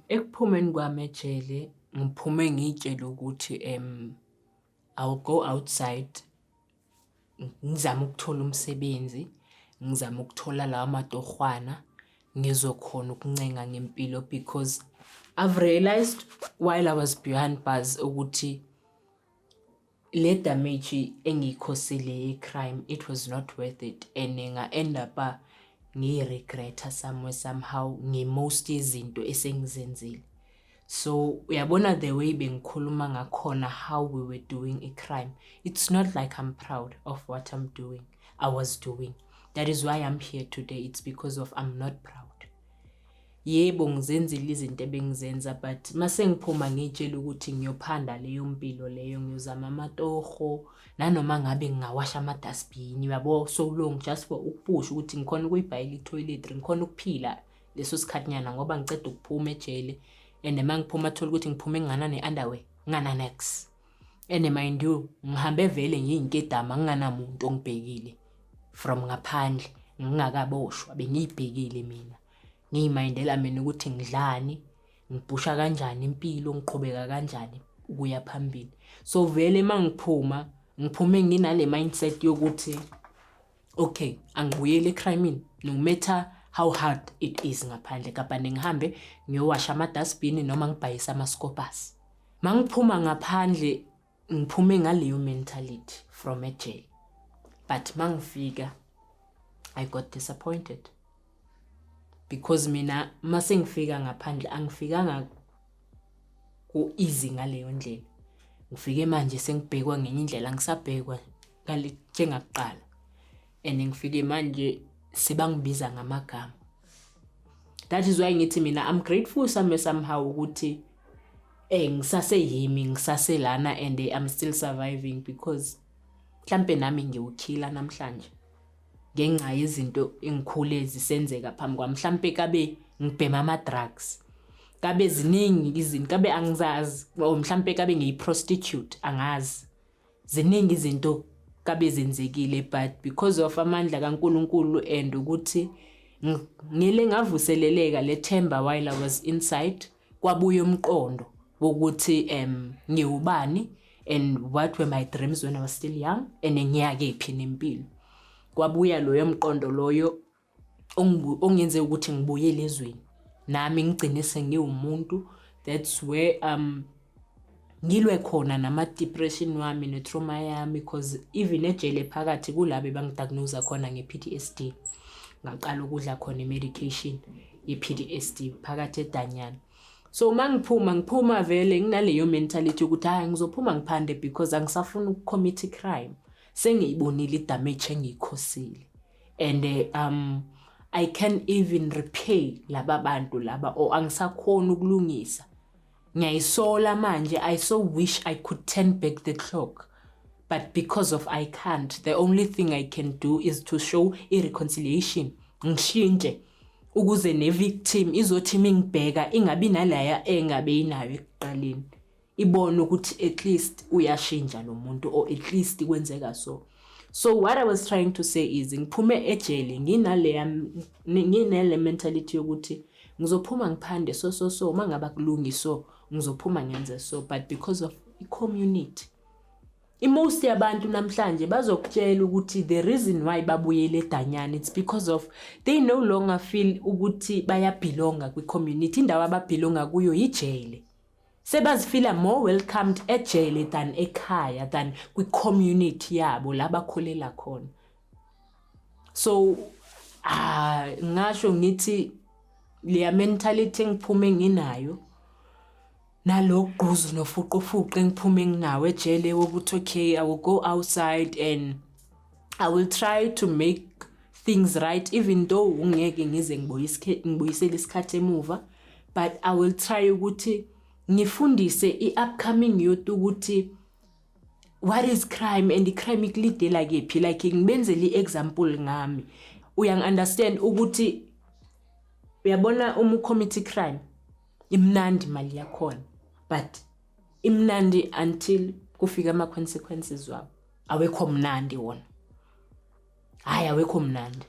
Ekuphumeni kwami ejele ngiphume ngiy'tshela ukuthi I'll go outside ngizame ukuthola umsebenzi, ngizame ukuthola lawa matorhwana ngizokhona ukuncenga ngempilo because I've realized while I was behind bars ukuthi le damage engiyikhosile ye-crime, it was not worth it and nga-end up ngiyi-regret-a somewhere somehow nge-most yezinto esengizenzile. So uyabona the way bengikhuluma ngakhona how we were doing a crime, it's not like I'm proud of what I was doing. That is why I'm here today. It's because of I'm not proud. Yebo ngizenzile izinto ebengizenza but mase ngiphuma ngitshela ukuthi ngiyophanda leyo mpilo leyo ngiyozama amatoho nanoma ngabe ngingawasha amadustbin yabo so long just for ukupusha ukuthi ngikhona ukuyibhayela itoilet ngikhona ukuphila leso sikhathinyana ngoba ngicede ukuphuma ejele and mangiphuma thola ukuthi ngiphume ngana neunderwear ngana next and mind you ngihambe vele ngiyinkedama nginganamuntu ongibhekile from ngaphandle ngingakaboshwa bengiyibhekile mina ngiyimindela mina ukuthi ngidlani ngibhusha kanjani impilo ngiqhubeka kanjani ukuya phambili. So vele mangiphuma ngiphume nginale mindset yokuthi okay angibuyele ecrimeini no matter how hard it is ngaphandle kapande ngihambe ngiyowasha amadustbin noma ngibhayisa amaskobhasi. Mangiphuma ngaphandle ngiphume ngaleyo mentality from a jail but mangifika I got disappointed because mina mase ngifika ngaphandle angifikanga ku easy ngaleyo ndlela. Ngifike manje sengibhekwa ngenye indlela ngisabhekwa ngale njengakuqala and ngifike manje sebangibiza ngamagama. That is why ngithi mina I'm grateful somehow ukuthi ngisase yimi ngisase lana and I'm still surviving because mhlambe nami ngiyokhila namhlanje ngenxa yezinto engikhule zisenzeka phambi kwami. Mhlambe kabe ngibhema ama drugs, kabe ziningi izinto kabe angizazi mhlambe kabe ngiyiprostitute angazi. Ziningi izinto kabe zenzekile but because of amandla kaNkulunkulu and ukuthi ngile ngavuseleleka lethemba while I was inside kwabuya umqondo ukuthi ngiyubani and what were my dreams when I was still young and ngiyake phi nempilo. Kwabuya loyo mqondo loyo ongenze ukuthi ngibuyele ezweni nami ngigcine sengiwumuntu. That's where ngilwe khona nama depression wami ne trauma yami because even ejele phakathi kulabe bangidiagnose khona ngePTSD ngaqala ukudla khona imedication yePTSD phakathi eDanyana. So ngiphuma vele nginaleyo mentality ukuthi hayi ngizophuma ngiphande because angisafuna ukucommit crime. Sengiyibonile idamage engiyikhosile and I can even repay laba bantu laba or angisakhona ukulungisa. Ngiyayisola manje I so wish I could turn back the clock but because of I can't, the only thing I can do is to show reconciliation ngishintshe ukuze ne victim izothi mingibheka ingabi nalaya engabe inayo ekuqaleni ibone ukuthi at least uyashintsha lo muntu or at least kwenzeka so. So what I was trying to say is ngiphume ejele nginale mentality yokuthi ngizophuma ngiphande so mangaba kulungi so ngizophuma ngenze so but because of the community most yabantu namhlanje bazokutshela ukuthi the reason why babuyele eDanyana it's because of they no longer feel ukuthi bayabelonga kwi community. Indawo ababelonga kuyo ijele. Sebazifila more welcomed ejele than ekhaya than kwi community yabo labakholela khona. So ngasho ngithi le mentality ngiphume nginayo nalogquzu nofuqufuqe ngiphume nginawo ejele wokuthi okay I will go outside and I will try to make things right even though ungeke ngize ngibuyisele isikhathi emuva but I will try ukuthi ngifundise i-upcoming youth ukuthi what is crime and crime ikulidela kephi like ngibenzele i-example ngami uyang understand ukuthi uyabona commit crime imnandi mali yakhona but imnandi until kufika ama consequences wabo awekho mnandi wona hayi awekho mnandi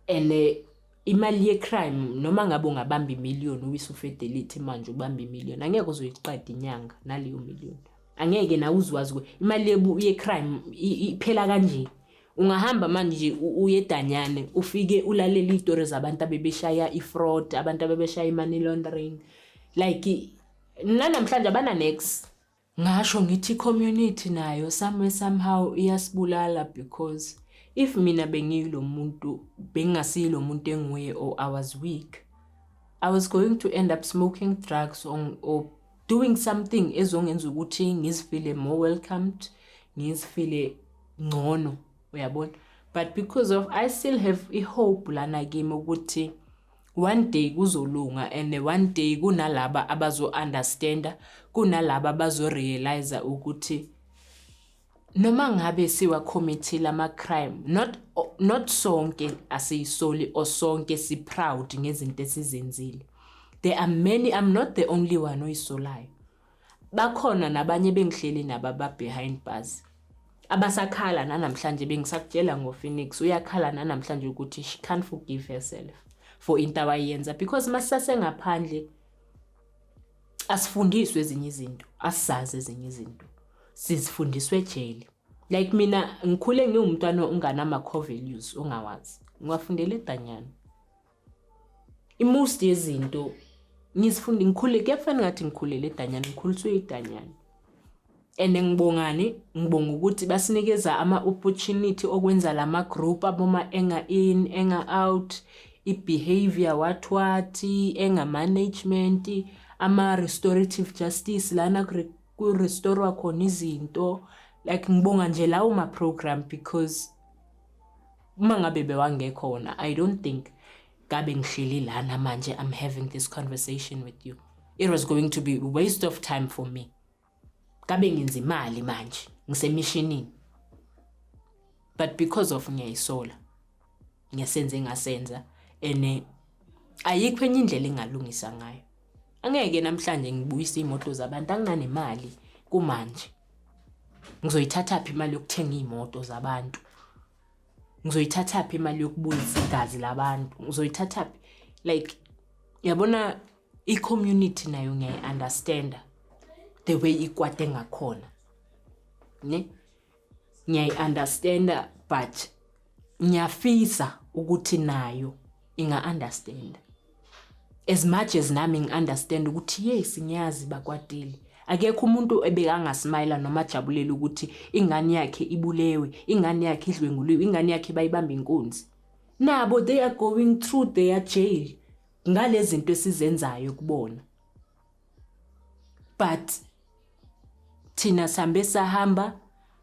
and imali ye-crime noma ngabe ungabamba i-1,000,000 uwisufidelity manje ubamba i-1,000,000 angeke uzoyiqeda inyanga naleyo 1,000,000 angeke na uzwazi imali ye-crime iphela kanje. Ungahamba manje uye eDanyane ufike ulalela izitori zabantu abebeshaya i-fraud, abantu abebeshaya i-money laundering, like namhlanje abana next. Ngasho ngithi community nayo somehow iyasibulala, because if mina bengiyilo muntu bengasilo muntu enguye, or I was weak, I was going to end up smoking drugs or doing something ezongenza ukuthi ngizifile more welcomed, ngizifile ngcono, uyabona. But because of I still have hope lana kimi ukuthi one day kuzolunga, and one day kunalaba abazo understanda, kunalaba abazo realize ukuthi noma ngabe siwa committee lama crime, not sonke asiyisoli or sonke si proud ngezinto esizenzile. There are many, I'm not the only one oyisolayo. Bakhona nabanye bengihleli nababa behind bars abasakhala nanamhlanje. Bengisakutshela ngoPhoenix uyakhala nanamhlanje ukuthi she can't forgive herself for into awayenza, because masase ngaphandle asifundiswe ezinye izinto, asizazi ezinye izinto, sizifundiswe ejele. Like mina ngikhule ngiwumntwana onganama core values ongawazi, ngiwafundele eDanyane. Most yezinto ngizifundi ngikhule, kuyafana ngathi ngikhulele eDanyane, ngikhuliswe eDanyane. And ngibonga ukuthi basinikeza ama-opportunity okwenza lama group aboma enga in, enga out, i-behavior what, enga management, ama-restorative justice, lana ku-restore khona izinto. Like ngibonga nje lawo ma-program, because uma ngabe bewangekhona, I don't think gabe ngihleli lana manje I'm having this conversation with you. It was going to be a waste of time for me. Gabe ngenza imali manje ngisemissionini, but because of ngiyayisola, ngiyasenza engasenza, ene ayikho enye indlela engalungisa ngayo. Angeke namhlanje ngibuyise imoto zabantu, anginganemali kumanje. Ngizoyithatha phi imali yokuthenga imoto zabantu? Ngizoyithatha phi imali yokubuyisa igazi labantu? Ngizoyithatha phi? Like yabona i-community nayo ngiyayi-understanda the way ikwate ngakhona, ne? Ngiyayi-understanda, but ngiyafisa ukuthi nayo inga-understand as much as nami ngi-understand ukuthi yes ngiyazi bakwatile. Akekho umuntu ebekangasmile noma ajabulela ukuthi ingane yakhe ibulewe, ingane yakhe idlwenguliwe, ingane yakhe bayibamba inkunzi. Nabo they are going through their jail ngalezi zinto esizenzayo kubona. But thina sambe sahamba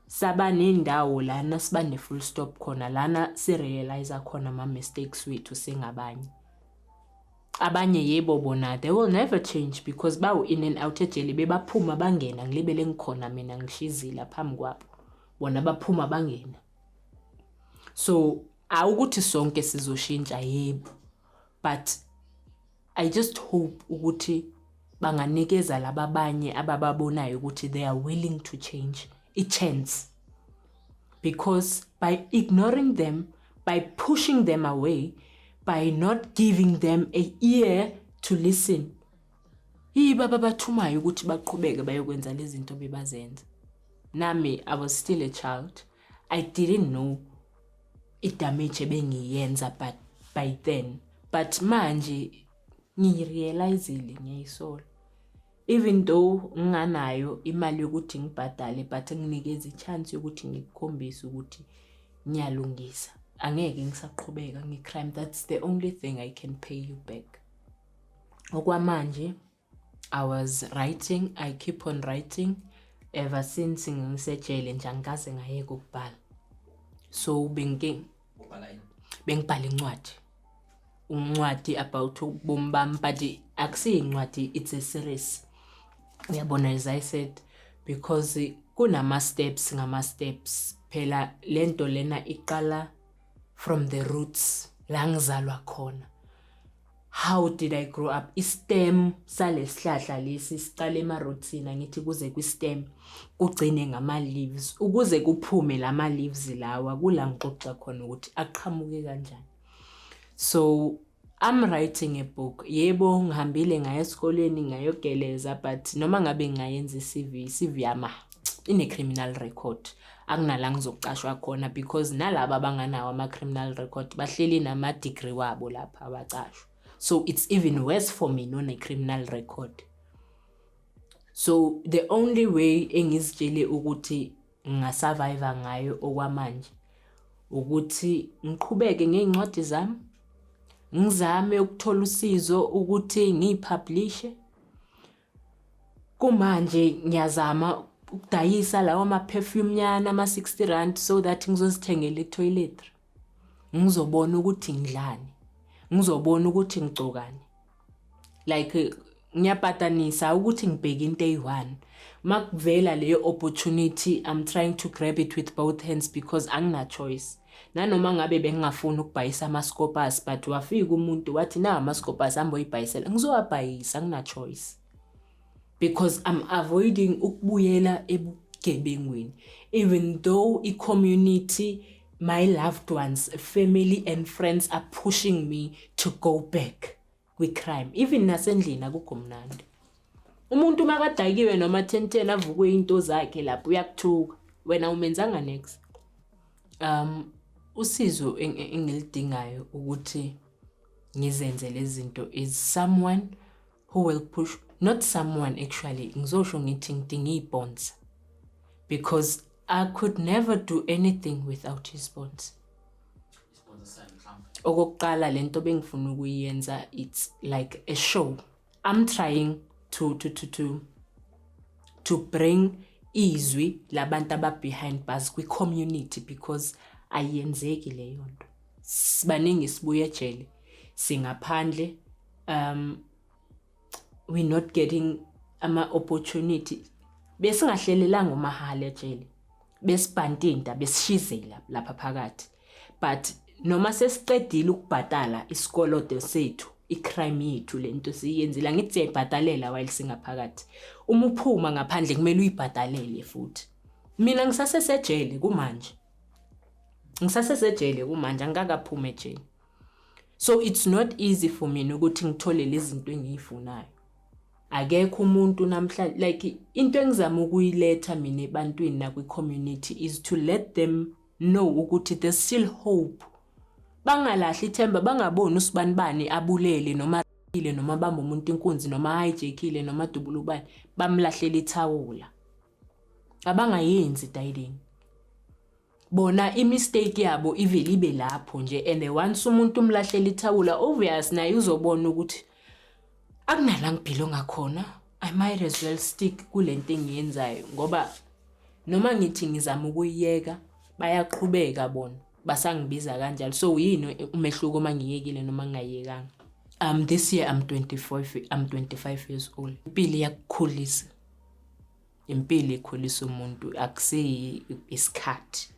saba nendawo lana siba ne full stop khona, lana si realize khona ama mistakes wethu singabanye. Abanye yebo bona they will never change, because bawu in and out ejele bebaphuma bangena ngilibele ngikhona mina ngishizila phambi kwabo, bona baphuma bangena. So awukuthi sonke sizoshintsha yebo, but I just hope ukuthi banganikeza lababanye abababonayo ukuthi they are willing to change a chance, because by ignoring them, by pushing them away, by not giving them a ear to listen, baba bathumayo ukuthi baqhubeke bayokwenza lezi zinto bebazenza. Nami I was still a child, I didn't know idamage ebengiyenza but by then, but manje ngirealizile, ngiyayisola. Even though nganayo imali yokuthi ngibhadale, but nginikeza ichance yokuthi ngikukhombise ukuthi ngiyalungisa. Angeke ngisaqhubeka ngecrime. That's the only thing I can pay you back. Okwamanje I was writing, I keep on writing ever since ngisejele nje, angikaze ngayeka ukubhala. So bengibhala incwadi about ubomi bami, but akusiyincwadi, it's a series. Uyabona, as I said, because kunama steps ngama steps. Phela lento lena iqala from the roots, la ngizalwa khona. How did I grow up? I-stem salesihlahla lesi siqala ema-rootsina, ngithi kuze kwi-stem kugcine ngama-leaves, ukuze kuphume lama-leaves lawa kula ngixoxa khona ukuthi aqhamuke kanjani. So I'm writing a book. Yebo ngihambile ngaya esikoleni ngayogeleza, but noma ngabe ngayenza i-CV yama ine-criminal record. Akunala ngizocashwa khona because nalabo abanganawo ama-criminal record bahleli nama-degree wabo lapha abacashwa. So it's even worse for me none-criminal record. So the only way engizitshele ukuthi ngingasurvive ngayo okwamanje ukuthi ngiqhubeke ngeincwadi zami, ngizame ukuthola usizo ukuthi ngipublishe. Kumanje ngiyazama ukudayisa lawo ama-perfume nyana ama-60 rand so that ngizozithengela i-toiletry. Ngizobona ukuthi ngidlani, ngizobona ukuthi ngicokani. Like ngiyapatanisa ukuthi ngibheke into eyi-1. Makuvela leyo opportunity, I'm trying to grab it with both hands because angina choice. Nanoma ngabe bengingafuni ukubhayisa ama-scopas, but wafika umuntu wathi na ama-scopas amboyibhayisela, ngizowabhayisa, angina choice. Because I'm avoiding ukubuyela ebugebengweni. Even though i-community, my loved ones, family and friends are pushing me to go back with crime. Even nasendlini akukho mnandi. Umuntu makadakiwe noma 10 avukwe into zakhe lapho uyakuthuka. Wena umenzanga next. Usizo engilidingayo ukuthi ngizenze lezi zinto is someone who will push, not someone actually, ngizosho ngithi ngidinga i-bonds. Because I could never do anything without his bonds. Okokuqala lento bengifuna ukuyenza, it's like a show. I'm trying to bring izwi labantu aba behind bars kwi community because ayenzeki leyo nto. Sibaningi sibuye ejele, singaphandle, we're not getting ama opportunity. Besingahlelelanga umahala ejele, besibhantinta besishizela lapha phakathi. But noma sesiqedile ukubhadala isikoloto sethu, i-crime yethu lento siyenzile, ngithi siyibhadalela while singaphakathi. Uma uphuma ngaphandle kumele uyibhadalele futhi. Mina ngisasesejele kumanje. Angikakaphuma ejele. So it's not easy for me ukuthi ngithole lezi zinto engiyifunayo. Akekho umuntu namhlanje, like into engizama ukuyiletha mina ebantwini na kwi community is to let them know ukuthi there's still hope. Bangalahli ithemba, bangaboni usibanibani abulele noma ile noma bamba umuntu inkunzi noma hijackile noma dubulubani bamlahlela ithawula. Abangayenzi dayidini. Bona i-mistake yabo ivele ibe lapho nje, and once umuntu umlahlela ithawula, obvious naye uzobona ukuthi akunala ngiphilo ngakhona. I might as well stick kulento engiyenzayo ngoba noma ngithi ngizama ukuyiyeka bayaqhubeka bona, basangibiza kanjalo. So yini umehluko mangiyekile noma ngingayekanga? This year I'm 25 years old. Impilo iyakukhulisa. Impilo ikhulisa umuntu, akuseyi isikhathi.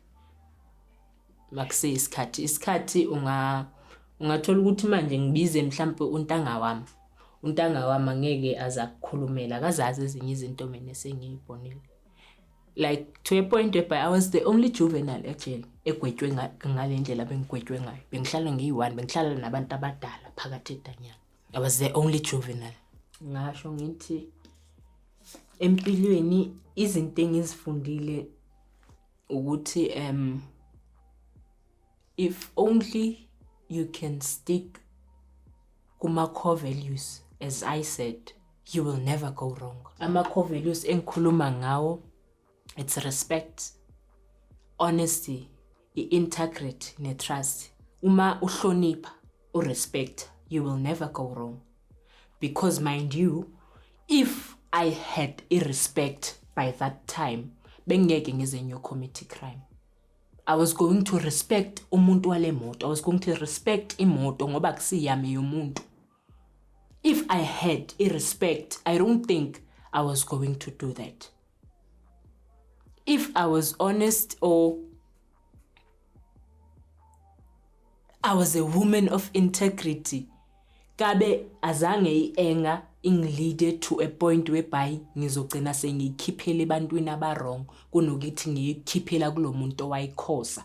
Makuseyi isikhathi. Isikhathi ungathola ukuthi manje ngibize mhlawumbe untanga wami angeke azakukhulumela, akazazi ezinye izinto mina esengiyibonile. Like to a point where I was the only juvenile ejele egwetshwe ngale ndlela bengigwetshwe ngayo. Bengihlala ngiyi-1, bengihlala nabantu abadala phakathi edanyana. I was the only juvenile. Ngasho ngithi empilweni izinto engizifundile ukuthi if only you can stick kuma core values, as I said, you will never go wrong. Ama core values engikhuluma ngawo, it's respect, honesty, integrity, ne trust. Uma uhlonipha, respect, you will never go wrong. Because mind you, if I had irrespect by that time, bengeke ngize ngiyocommit crime. I was going to respect umuntu wale moto. I was going to respect imoto ngoba kusiyami yomuntu. If I had irrespect, I don't think I was going to do that. If I was honest or I was a woman of integrity, kabe azange ienga ingilide to a point whereby ngizogcina sengikhiphela ebantwini abarong kunokuthi ngikhiphela kulomuntu owayikhosa.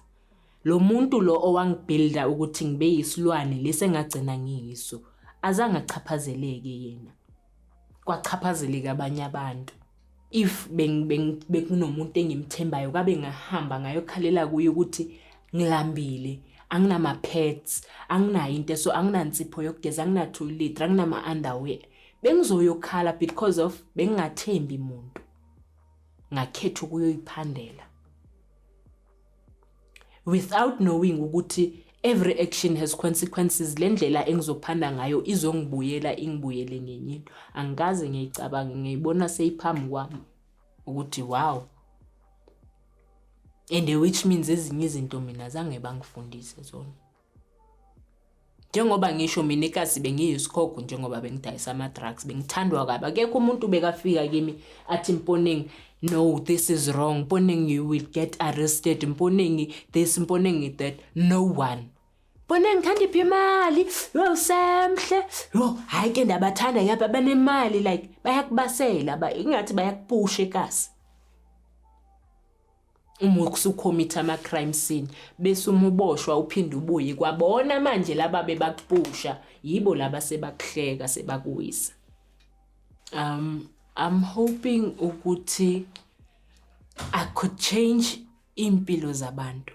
lo muntu lo owangibuilda ukuthi ngibe yisilwane lesengagcina ngiyiso azange achaphazeleke yena, kwachaphazeleka abanye abantu. If bekunomuntu engimthembayo kabe ngahamba ngayokhalela kuye ukuthi ngilambile, anginama pets, anginayo into so anginansipho yokugeza, angina-toilet, anginama-underwear, bengizoyokhala because of bengingathembi muntu, ngakhetha ukuyoyiphandela without knowing ukuthi every action has consequences. Le ndlela engizophanda ngayo izongibuyela ingibuyele ngenye into. Angikaze ngiyicabanga, ngiyibona seyiphambi kwami ukuthi wow. And which means ezinye izinto mina zange bangifundise zona. Njengoba ngisho mina eKasi bengiyisikhokho, njengoba bengidayisa ama-drugs, bengithandwa kabi. Akekho umuntu bekafika kimi athi Mponeng, no, this is wrong. Mponeng, you will get arrested. Mponeng, this, Mponeng, that. No one. Mponeng, khandiphi imali? Yo, semhle. Yo, hayi ke ndabathanda yapha abanemali, like bayakubasela, ingathi bayakupusha eKasi. Uma usucommit ama-crime scene bese umuboshwa uphinde ubuye kwabona manje laba bebakupusha yibo laba sebakuhleka sebakuwisa. I'm hoping ukuthi I could change impilo zabantu,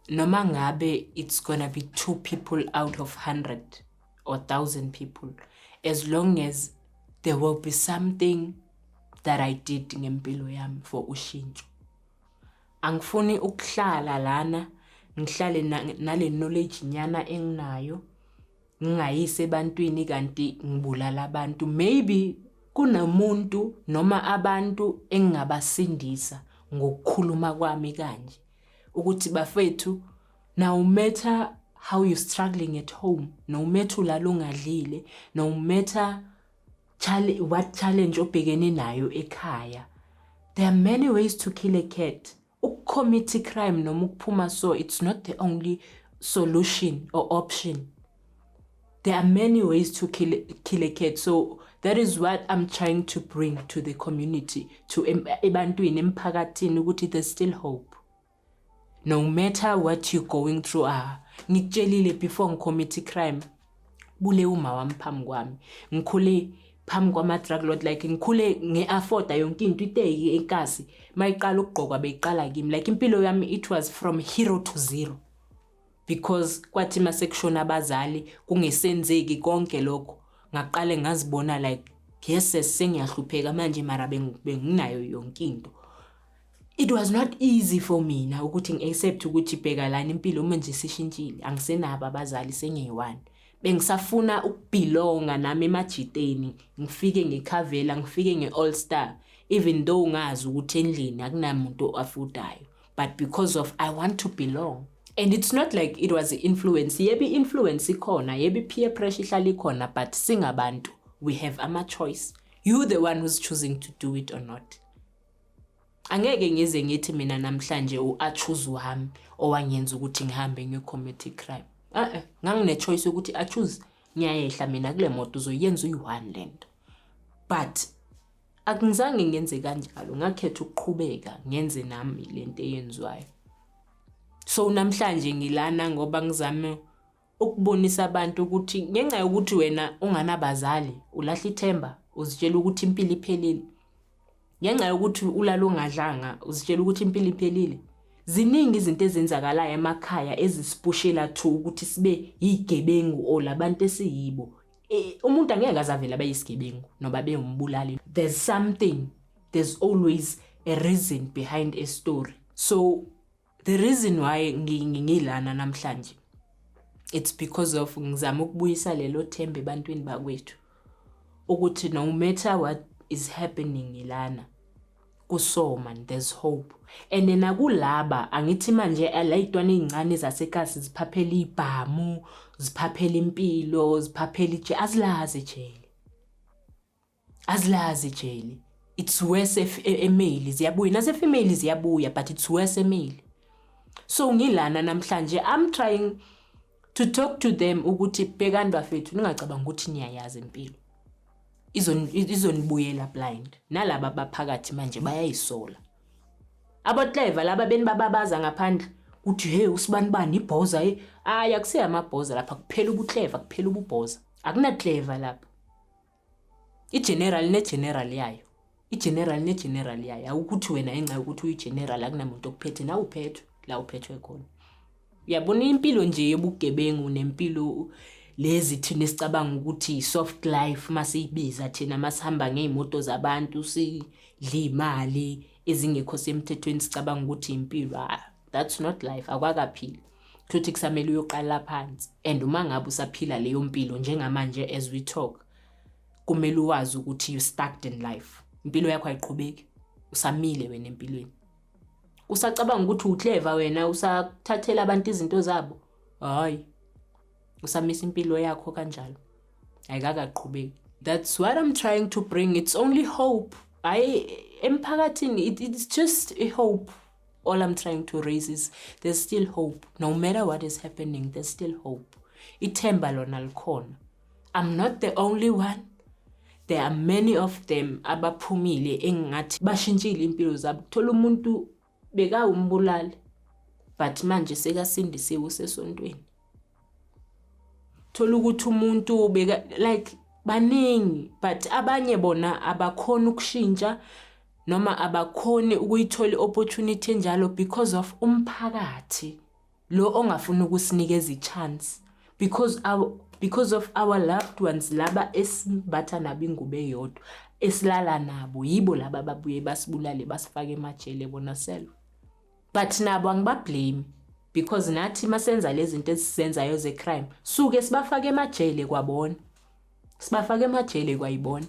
noma ngabe it's gonna be 2 people out of 100 or 1,000 people, as long as there will be something that I did ngempilo yami for ushintsho. Angifuni ukuhlala lana ngihlale nale knowledge nyana enginayo ngingayise ebantwini kanti ngibulala abantu. Maybe kunamuntu noma abantu engingabasindisa ngokukhuluma kwami kanje ukuthi bafethu, no matter how you struggling at home, no matter ulala ungadlile, no matter what challenge obhekene nayo ekhaya, there are many ways to kill a cat. Commit crime noma ukuphuma, so it's not the only solution or option. There are many ways to kill a cat. So that is what I'm trying to bring to the community, to ebantwini emphakathini, ukuthi there's still hope. No matter what you're going through. Ngikutshelile before ngicommit crime, bule uma wami phambi kwami, ngikhule phambi kwama-drug lord, like ngikhule nge-afforda yonke into iteki eKasi mayiqala ukugqoka beyiqala kimi, like impilo yami it was from hero to zero, because kwathi masekushona abazali kungesenzeki konke lokho ngaqale ngazibona like yes sengiyahlupheka manje mara benginayo yonke into. It was not easy for mina ukuthi ngi-accept ukuthi bheka lana impilo manje sishintshile, angisenabo abazali sengiyi-1. Bengisafuna ukubelonga nami emajiteni, ngifike ngekhavela, ngifike nge-all star, even though ngazi ukuthi endlini akunamuntu afudayo, but because of I want to belong. And it's not like it was influence. Yebi influence ikhona, yebi peer pressure ihlala ikhona, but singabantu we have ama-choice. You the one who's choosing to do it or not. Angeke ngize ngithi mina namhlanje u-choose wami owangenza ukuthi ngihambe ngiyocommit crime. Ngangine choice ukuthi choose ngiyayehla mina kule moto uzoyenza uyi-1 lento, but akungizange ngenze kanjalo, ngakhetha ukuqhubeka ngenze nami lento eyenziwayo. So namhlanje ngilana ngoba ngizame ukubonisa abantu ukuthi ngenxa yokuthi wena unganabazali ulahla ithemba, uzitshela ukuthi impilo iphelile. Ngenxa yokuthi ulala ungadlanga uzitshela ukuthi impilo iphelile. Ziningi izinto ezenzakalayo emakhaya ezisipushela to ukuthi sibe yigebengu o labantu esiyibo. Umuntu angeke azavela bayisigebengu noba bengumbulali. There's always a reason behind a story. So the reason why ngilana namhlanje, it's because of ngizama ukubuyisa lelo themba ebantwini bakwethu ukuthi no matter what is happening ngilana kuSoman, there's hope. And then akulaba angithi manje alayitwana ezincane zaseKasi ziphaphela ibhamu, ziphaphela impilo, ziphaphela ije, azilazi jeli. It's worse email ziyabuya, nasefemale ziyabuya, but it's worse email. So ngilana namhlanje I'm trying to talk to them ukuthi bhekani bafethu ningacabanga ukuthi niyayazi impilo. Izonibuyela blind. Nalaba baphakathi manje bayayisola. Abo clever laba beni bababaza ngaphandle uthi hey usibanibani ibhoza akusiya amabhoza lapha kuphela ubuclever kuphela ububhoza akuna clever lapha i-general yayo i-general yayo ukuthi wena enxa ukuthi uyi-general akunamuntu okuphethe na uphethwe la uphethwe khona uyabona impilo nje yobugebengu nempilo lezi thina sicabanga ukuthi soft life masiyibiza thina masihamba ngeimoto zabantu sidla imali ezingekho semthethweni sicabanga ukuthi impilo that's not life akwakaphili futhi kusamele uyoqala phansi and uma ngabe usaphila leyo mpilo njengamanje as we talk kumele uwazi ukuthi you stuck in life impilo yakho ayiqhubeki usamile wena empilweni usacabanga ukuthi uclever wena usathathela abantu izinto zabo hayi usamisa impilo yakho kanjalo ayikaqhubeki that's what I'm trying to bring it's only hope emphakathini it's just a hope all I'm trying to raise is there's still hope no matter what is happening there's still hope ithemba lona likhona I'm not the only one there are many of them abaphumile engathi bashintshile impilo zabo thola umuntu beka umbulali but manje sekasindisiwe usesontweni thola ukuthi umuntu beka like baningi but abanye bona abakhona ukushintsha noma abakhoni ukuyithola opportunity njalo because of umphakathi lo ongafuna ukusinikeza ichance because of our loved ones laba esibatha nabo ingube yodwa esilala nabo yibo laba babuye basibulale basifake emajele bona self but nabo angibablame because nathi masenza lezi zinto esizenzayo ze crime suke sibafake emajele kwabona sibafake emajele kwayibona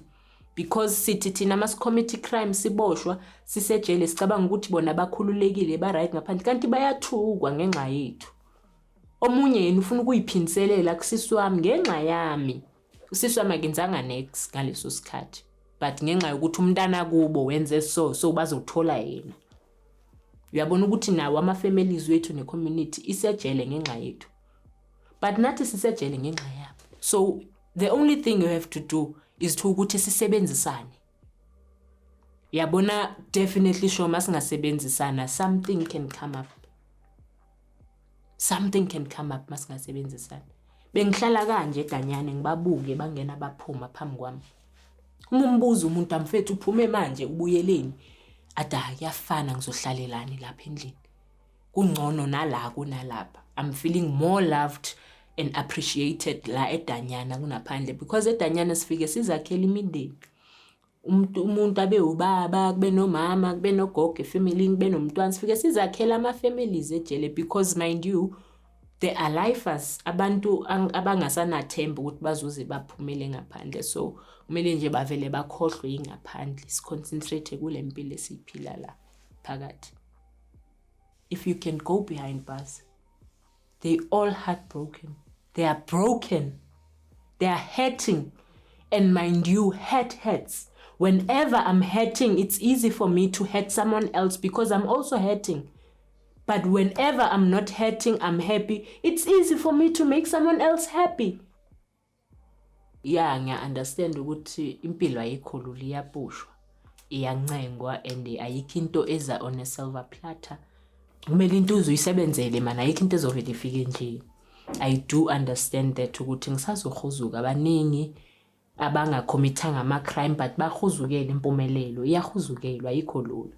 because sithi thina mas commit crime siboshwa sisejele sicabanga ukuthi bona bakhululekile ba right ngaphandle kanti bayathukwa ngenxa yethu omunye yena ufuna ukuyiphiniselela kusisi wami ngenxa yami usisi wami akenzanga next ngaleso sikhathi but ngenxa yokuthi umntana kubo wenze so bazothola yena uyabona ukuthi nawo ama families wethu ne community isejele ngenxa yethu but nathi sisejele ngenxa yabo so the only thing you have to do is to ukuthi sisebenzisane yabona definitely sure masingasebenzisana something can come up masingasebenzisana bengihlala kanje eDanyane ngibabuke bangena baphuma phambi kwami umbuzo umuntu amfethu uphume manje ubuyeleni ada kuyafana ngizohlalelani lapha endlini kungcono nala kunalapha I'm feeling more loved and appreciated la eDanyana kunaphandle because eDanyana sifike sizakhela imindeni umuntu abe ubaba kube nomama kube nogogo family kube nomntwana sifike sizakhela ama families ejele because mind you there are lifers abantu abangasanathemba ukuthi bazoze baphumele ngaphandle so kumele nje bavele bakhohlwe ingaphandle siconcentrate kule mpilo esiphila la phakathi if you can go behind bars they all heartbroken they are broken they are hurting and mind you hurts whenever I'm hurting it's easy for me to hurt someone else because I'm also hurting but whenever I'm not hurting I'm happy it's easy for me to make someone else happy ngiya understand ukuthi impilo ayikho lula iyapushwa iyancengwa and ayikho into eza on a silver platter kumele into uzuyisebenzele mana ayikho into ezovela ifike nje I do understand that ukuthi ngisazohuzuka abaningi abangakhommithanga ama crime but bahuzukele impumelelo iyahuzukelwa ayikho lula